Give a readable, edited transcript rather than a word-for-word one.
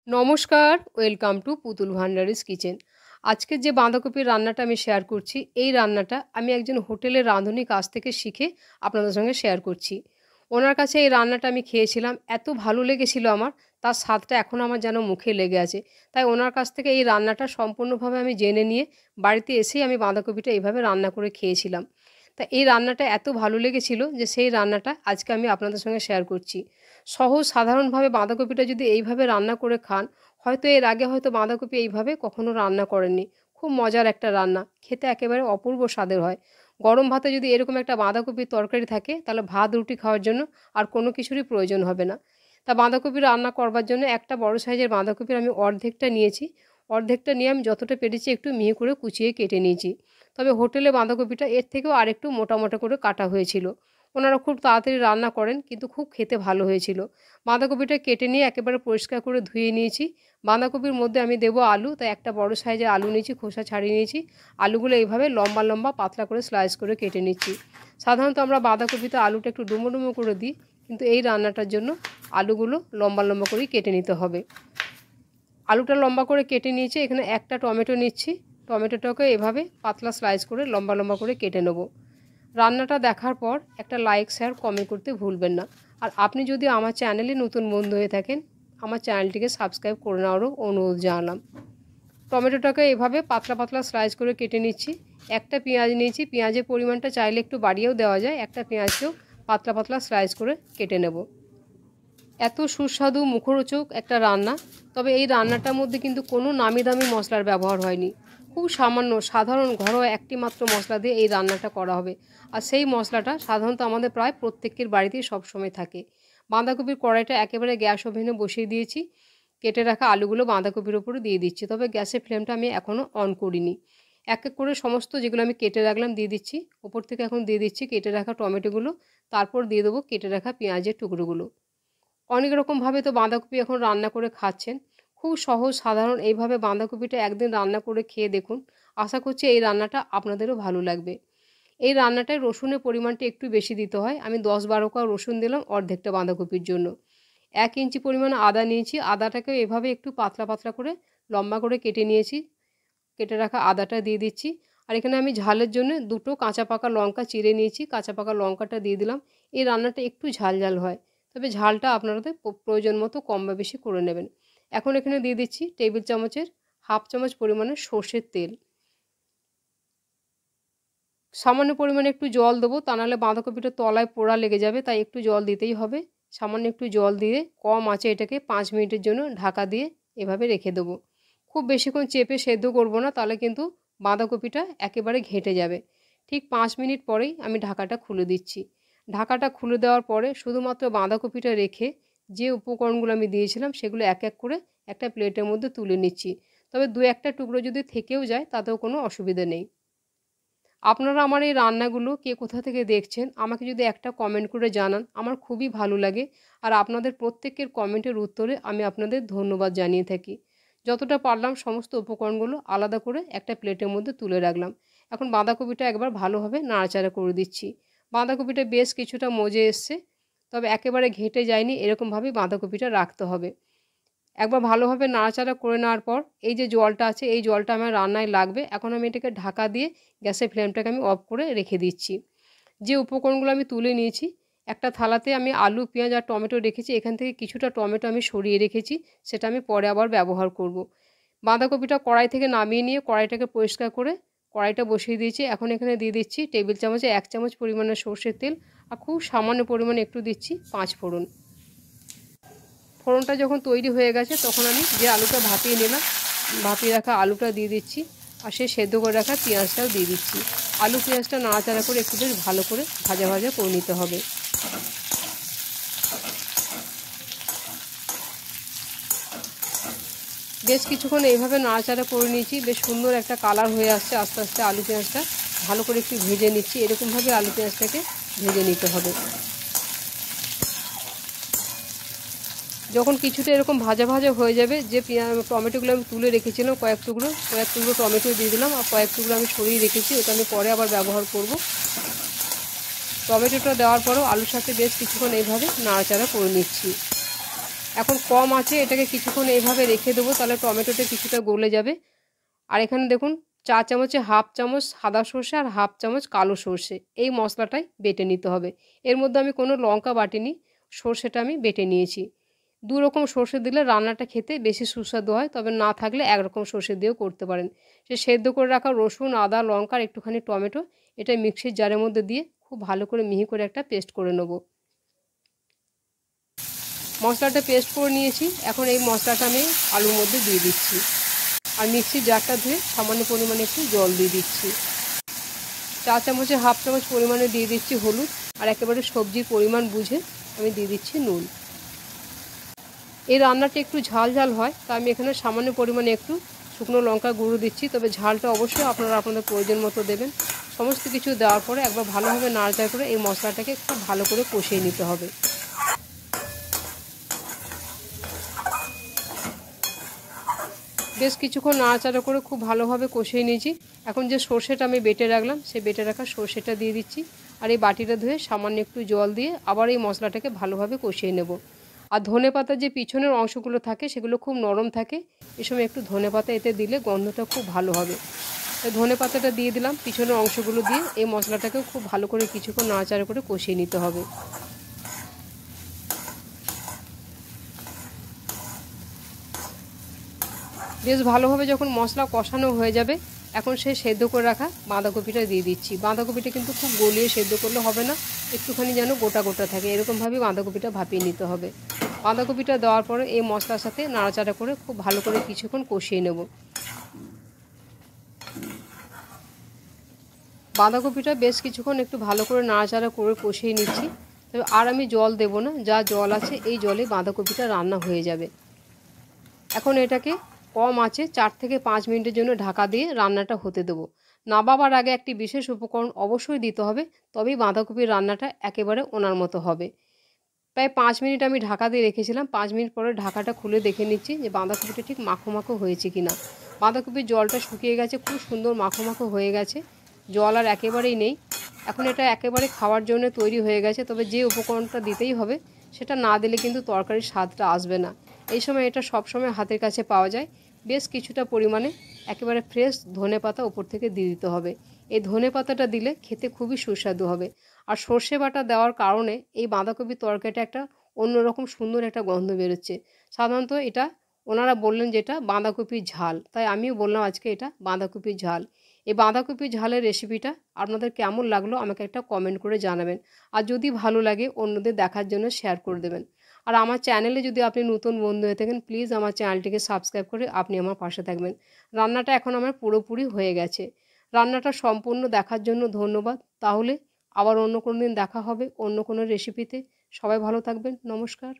নমস্কার, welcome to পুতুল ভান্ডারিস kitchen. আজকের যে বাঁধাকপির রান্নাটা আমি শেয়ার করছি, এই রান্নাটা আমি একজন হোটেলের রাঁধুনির কাছ থেকে শিখে আপনাদের সঙ্গে শেয়ার করছি। ওনার কাছে এই রান্নাটা আমি খেয়েছিলাম, এত ভালো লেগেছিল আমার, তার স্বাদটা এখনও আমার যেন মুখে লেগে আছে। তাই ওনার কাছ থেকে এই রান্নাটা সম্পূর্ণভাবে আমি জেনে নিয়ে বাড়িতে এসেই আমি বাঁধাকপিটা এইভাবে রান্না করে খেয়েছিলাম। তা এই রান্নাটা এত ভালো লেগেছিল যে সেই রান্নাটা আজকে আমি আপনাদের সঙ্গে শেয়ার করছি। সহজ সাধারণভাবে বাঁধাকপিটা যদি এইভাবে রান্না করে খান, হয়তো এর আগে হয়তো বাঁধাকপি এইভাবে কখনো রান্না করেননি। খুব মজার একটা রান্না, খেতে একেবারে অপূর্ব স্বাদের হয়। গরম ভাতে যদি এরকম একটা বাঁধাকপির তরকারি থাকে, তাহলে ভাত রুটি খাওয়ার জন্য আর কোনো কিছুরই প্রয়োজন হবে না। তা বাঁধাকপি রান্না করবার জন্য একটা বড় সাইজের বাঁধাকপির আমি অর্ধেকটা নিয়েছি। অর্ধেকটা নিয়ে আমি যতটা পেরেছি একটু মিহি করে কুচিয়ে কেটে নিয়েছি। তবে হোটেলে বাঁধাকপিটা এর থেকেও আরেকটু মোটা মোটা করে কাটা হয়েছিল। ওনারা খুব তাড়াতাড়ি রান্না করেন, কিন্তু খুব খেতে ভালো হয়েছিল। বাঁধাকপিটা কেটে নিয়ে একেবারে পরিষ্কার করে ধুয়ে নিয়েছি। বাঁধাকপির মধ্যে আমি দেবো আলু, তাই একটা বড় সাইজের আলু নিয়েছি, খোসা ছাড়িয়ে নিয়েছি। আলুগুলো এইভাবে লম্বা লম্বা পাতলা করে স্লাইস করে কেটে নিচ্ছি। সাধারণত আমরা বাঁধাকপিতে আলুটা একটু ডুমো ডুমো করে দিই, কিন্তু এই রান্নাটার জন্য আলুগুলো লম্বা লম্বা করেই কেটে নিতে হবে। আলুটা লম্বা করে কেটে নিয়েছি। এখানে একটা টমেটো নিচ্ছি। টমেটোটাকে এভাবে পাতলা স্লাইস করে লম্বা লম্বা করে কেটে নেব। রান্নাটা দেখার পর একটা লাইক, শেয়ার, কমেন্ট করতে ভুলবেন না। আর আপনি যদি আমার চ্যানেলে নতুন বন্ধু হয়ে থাকেন, আমার চ্যানেলটিকে সাবস্ক্রাইব করে নেওয়ারও অনুরোধ জানালাম। টমেটোটাকে এভাবে পাতলা পাতলা স্লাইস করে কেটে নিচ্ছি। একটা পেঁয়াজ নিয়েছি, পেঁয়াজের পরিমাণটা চাইলে একটু বাড়িয়েও দেওয়া যায়। একটা পেঁয়াজকেও পাতলা পাতলা স্লাইস করে কেটে নেব। এত সুস্বাদু মুখরোচক একটা রান্না, তবে এই রান্নাটার মধ্যে কিন্তু কোনো নামি দামি মশলার ব্যবহার হয়নি। খুব সামান্য সাধারণ ঘরোয়া একটি মাত্র মশলা দিয়ে এই রান্নাটা করা হবে। আর সেই মশলাটা সাধারণত আমাদের প্রায় প্রত্যেকের বাড়িতেই সবসময় থাকে। বাঁধাকপির কড়াইটা একেবারে গ্যাস ওভেনে বসিয়ে দিয়েছি। কেটে রাখা আলুগুলো বাঁধাকপির ওপরে দিয়ে দিচ্ছি, তবে গ্যাসের ফ্লেমটা আমি এখনও অন করিনি। এক এক করে সমস্ত যেগুলো আমি কেটে রাখলাম দিয়ে দিচ্ছি। ওপর থেকে এখন দিয়ে দিচ্ছি কেটে রাখা টমেটোগুলো, তারপর দিয়ে দেবো কেটে রাখা পেঁয়াজের টুকরোগুলো। অনেক রকমভাবে তো বাঁধাকপি এখন রান্না করে খাচ্ছেন। খুব সহজ সাধারণ এইভাবে বাঁধাকপিটা একদিন রান্না করে খেয়ে দেখুন। আশা করছি এই রান্নাটা আপনাদেরও ভালো লাগবে। এই রান্নাটায় রসুনের পরিমাণটা একটু বেশি দিতে হয়। আমি 10-12 কোয়া রসুন দিলাম অর্ধেকটা বাঁধাকপির জন্য। 1 ইঞ্চি পরিমাণ আদা নিয়েছি। আদাটাকেও এভাবে একটু পাতলা পাতলা করে লম্বা করে কেটে নিয়েছি। কেটে রাখা আদাটা দিয়ে দিচ্ছি। আর এখানে আমি ঝালের জন্য 2টো কাঁচা পাকা লঙ্কা চিড়ে নিয়েছি। কাঁচা পাকা লঙ্কাটা দিয়ে দিলাম। এই রান্নাটা একটু ঝাল ঝাল হয়, তবে ঝালটা আপনাদের প্রয়োজন মতো কম বা বেশি করে নেবেন। এখন এখানে দিয়ে দিচ্ছি টেবিল চামচের 1/2 চামচ পরিমাণে সর্ষের তেল। সামান্য পরিমাণে একটু জল দেবো, তা নাহলে বাঁধাকপিটা তলায় পোড়া লেগে যাবে, তাই একটু জল দিতেই হবে। সামান্য একটু জল দিয়ে কম আঁচে এটাকে 5 মিনিটের জন্য ঢাকা দিয়ে এভাবে রেখে দেবো। খুব বেশিক্ষণ চেপে সেদ্ধ করব না, তাহলে কিন্তু বাঁধাকপিটা একেবারে ঘেঁটে যাবে। ঠিক 5 মিনিট পরেই আমি ঢাকাটা খুলে দিচ্ছি। ঢাকাটা খুলে দেওয়ার পরে শুধুমাত্র বাঁধাকপিটা রেখে যে উপকরণগুলো আমি দিয়েছিলাম সেগুলো এক এক করে একটা প্লেটের মধ্যে তুলে নিচ্ছি। তবে 2-1টা টুকরো যদি থেকেও যায় তাতেও কোনো অসুবিধা নেই। আপনারা আমার এই রান্নাগুলো কে কোথা থেকে দেখছেন আমাকে যদি একটা কমেন্ট করে জানান, আমার খুবই ভালো লাগে। আর আপনাদের প্রত্যেকের কমেন্টের উত্তরে আমি আপনাদের ধন্যবাদ জানিয়ে থাকি। যতটা পারলাম সমস্ত উপকরণগুলো আলাদা করে একটা প্লেটের মধ্যে তুলে রাখলাম। এখন বাঁধাকপিটা একবার ভালোভাবে নাড়াচাড়া করে দিচ্ছি। বাঁধাকপিটা বেশ কিছুটা মজে এসছে, তবে একেবারে ঘেঁটে যায়নি, এরকমভাবেই বাঁধাকপিটা রাখতে হবে। একবার ভালোভাবে নাড়াচাড়া করে নেওয়ার পর এই যে জলটা আছে, এই জলটা আমার রান্নায় লাগবে। এখন আমি এটাকে ঢাকা দিয়ে গ্যাসের ফ্লেমটাকে আমি অফ করে রেখে দিচ্ছি। যে উপকরণগুলো আমি তুলে নিয়েছি, একটা থালাতে আমি আলু, পেঁয়াজ আর টমেটো রেখেছি। এখান থেকে কিছুটা টমেটো আমি সরিয়ে রেখেছি, সেটা আমি পরে আবার ব্যবহার করব। বাঁধাকপিটা কড়াই থেকে নামিয়ে নিয়ে কড়াইটাকে পরিষ্কার করে কড়াইটা বসিয়ে দিয়েছি। এখন এখানে দিয়ে দিচ্ছি টেবিল চামচে 1 চামচ পরিমাণে সর্ষের তেল, আর খুব সামান্য পরিমাণে একটু দিচ্ছি 5 ফোড়ন। ফোড়নটা যখন তৈরি হয়ে গেছে তখন আমি যে আলুটা ভাপিয়ে নিলাম, ভাপিয়ে রাখা আলুটা দিয়ে দিচ্ছি, আর সেই সেদ্ধ করে রাখা পেঁয়াজটাও দিয়ে দিচ্ছি। আলু পেঁয়াজটা নাড়াচাড়া করে একটু বেশ ভালো করে ভাজা ভাজা করে নিতে হবে। বেশ কিছুক্ষণ এইভাবে নাড়াচাড়া করে নিয়েছি। বেশ সুন্দর একটা কালার হয়ে আসছে আস্তে আস্তে। আলু পেঁয়াজটা ভালো করে একটু ভেজে নিচ্ছি। এরকমভাবে আলু পেঁয়াজটাকে ভেজে নিতে হবে। যখন কিছুটা এরকম ভাজা ভাজা হয়ে যাবে, যে টমেটোগুলো আমি তুলে রেখেছিলাম কয়েক টুকরো টমেটো দিয়ে দিলাম, আর কয়েক টুকরো আমি সরিয়ে রেখেছি, ওটা আমি পরে আবার ব্যবহার করব। টমেটোটা দেওয়ার পরেও আলুর সাথে বেশ কিছুক্ষণ এইভাবে নাড়াচাড়া করে নিচ্ছি। এখন কম আছে এটাকে কিছুক্ষণ এইভাবে রেখে দেবো, তাহলে টমেটোটা কিছুটা গলে যাবে। আর এখানে দেখুন চা চামচে হাফ চামচ সাদা সর্ষে আর হাফ চামচ কালো সর্ষে, এই মশলাটাই বেটে নিতে হবে। এর মধ্যে আমি কোনো লঙ্কা বাটিনি, সর্ষেটা আমি বেটে নিয়েছি। দু রকম সর্ষে দিলে রান্নাটা খেতে বেশি সুস্বাদু হয়, তবে না থাকলে একরকম সর্ষে দিয়েও করতে পারেন। সে সেদ্ধ করে রাখা রসুন, আদা, লঙ্কা আর একটুখানি টমেটো, এটা মিক্সির জারের মধ্যে দিয়ে খুব ভালো করে মিহি করে একটা পেস্ট করে নেব। মশলাটা পেস্ট করে নিয়েছি। এখন এই মশলাটা আমি আলুর মধ্যে দিয়ে দিচ্ছি, আর মিক্সির জারটা ধুয়ে সামান্য পরিমাণে একটু জল দিয়ে দিচ্ছি। চা চামচে হাফ চামচ পরিমাণে দিয়ে দিচ্ছি হলুদ, আর একেবারে সবজির পরিমাণ বুঝে আমি দিয়ে দিচ্ছি নুন। এই রান্নাটা একটু ঝাল ঝাল হয়, তা আমি এখানে সামান্য পরিমাণে একটু শুকনো লঙ্কা গুঁড়ো দিচ্ছি, তবে ঝালটা অবশ্যই আপনারা আপনাদের প্রয়োজন মতো দেবেন। সমস্ত কিছু দেওয়ার পরে একবার ভালোভাবে নাড়াচাড়া করে এই মশলাটাকে খুব ভালো করে কষিয়ে নিতে হবে। বেশ কিছুক্ষণ নাড়াচাড়া করে খুব ভালোভাবে কষিয়ে নিয়েছি। এখন যে সর্ষেটা আমি বেটে রাখলাম, সেই বেটে রাখা সর্ষেটা দিয়ে দিচ্ছি, আর এই বাটিটা ধুয়ে সামান্য একটু জল দিয়ে আবার এই মশলাটাকে ভালোভাবে কষিয়ে নেব। আর ধনেপাতার যে পিছনের অংশগুলো থাকে সেগুলো খুব নরম থাকে, এ সময় একটু ধনেপাতা এতে দিলে গন্ধটা খুব ভালো হবে। তাই ধনেপাতাটা দিয়ে দিলাম, পিছনের অংশগুলো দিয়ে এই মশলাটাকেও খুব ভালো করে কিছুক্ষণ নাড়াচাড়া করে কষিয়ে নিতে হবে। বেশ ভালোভাবে যখন মশলা কষানো হয়ে যাবে, এখন সেই সেদ্ধ করে রাখা বাঁধাকপিটা দিয়ে দিচ্ছি। বাঁধাকপিটা কিন্তু খুব গলিয়ে সেদ্ধ করলে হবে না, একটুখানি যেন গোটা গোটা থাকে, এরকমভাবে বাঁধাকপিটা ভাপিয়ে নিতে হবে। বাঁধাকপিটা দেওয়ার পরে এই মশলার সাথে নাড়াচাড়া করে খুব ভালো করে কিছুক্ষণ কষিয়ে নেব। বাঁধাকপিটা বেশ কিছুক্ষণ একটু ভালো করে নাড়াচাড়া করে কষিয়ে নিচ্ছি। তবে আর আমি জল দেব না, যা জল আছে এই জলে বাঁধাকপিটা রান্না হয়ে যাবে। এখন এটাকে কম আঁচে 4 থেকে 5 মিনিটের জন্য ঢাকা দিয়ে রান্নাটা হতে দেবো। নামাবার আগে একটি বিশেষ উপকরণ অবশ্যই দিতে হবে, তবেই বাঁধাকপির রান্নাটা একেবারে ওনার মতো হবে। প্রায় 5 মিনিট আমি ঢাকা দিয়ে রেখেছিলাম। 5 মিনিট পরে ঢাকাটা খুলে দেখে নিচ্ছি যে বাঁধাকপিটা ঠিক মাখো মাখো হয়েছে কি না। বাঁধাকপির জলটা শুকিয়ে গেছে, খুব সুন্দর মাখো মাখো হয়ে গেছে, জল আর একেবারেই নেই। এখন এটা একেবারে খাওয়ার জন্য তৈরি হয়ে গেছে, তবে যে উপকরণটা দিতেই হবে সেটা না দিলে কিন্তু তরকারির স্বাদটা আসবে না। এই সময় এটা সবসময় হাতের কাছে পাওয়া যায়। বেশ কিছুটা পরিমাণে একেবারে ফ্রেশ ধনেপাতা উপর থেকে দিয়ে দিতে হবে। এই ধনেপাতাটা দিলে খেতে খুবই সুস্বাদু হবে। আর সর্ষে বাটা দেওয়ার কারণে এই বাঁধাকপির তরকারিটা একটা অন্যরকম সুন্দর একটা গন্ধ বেরোচ্ছে। সাধারণত এটা ওনারা বললেন যে এটা বাঁধাকপির ঝাল, তাই আমিও বললাম আজকে এটা বাঁধাকপির ঝাল। এই বাঁধাকপির ঝালের রেসিপিটা আপনাদের কেমন লাগলো আমাকে একটা কমেন্ট করে জানাবেন। আর যদি ভালো লাগে অন্যদের দেখার জন্য শেয়ার করে দেবেন। আর আমার চ্যানেলে যদি আপনি নতুন বন্ধু হয়ে থাকেন, প্লিজ আমার চ্যানেলটিকে সাবস্ক্রাইব করে আপনি আমার পাশে থাকবেন। রান্নাটা এখন আমার পুরোপুরি হয়ে গেছে। রান্নাটা সম্পূর্ণ দেখার জন্য ধন্যবাদ। তাহলে আবার অন্য কোনো দিন দেখা হবে অন্য কোনো রেসিপিতে। সবাই ভালো থাকবেন। নমস্কার।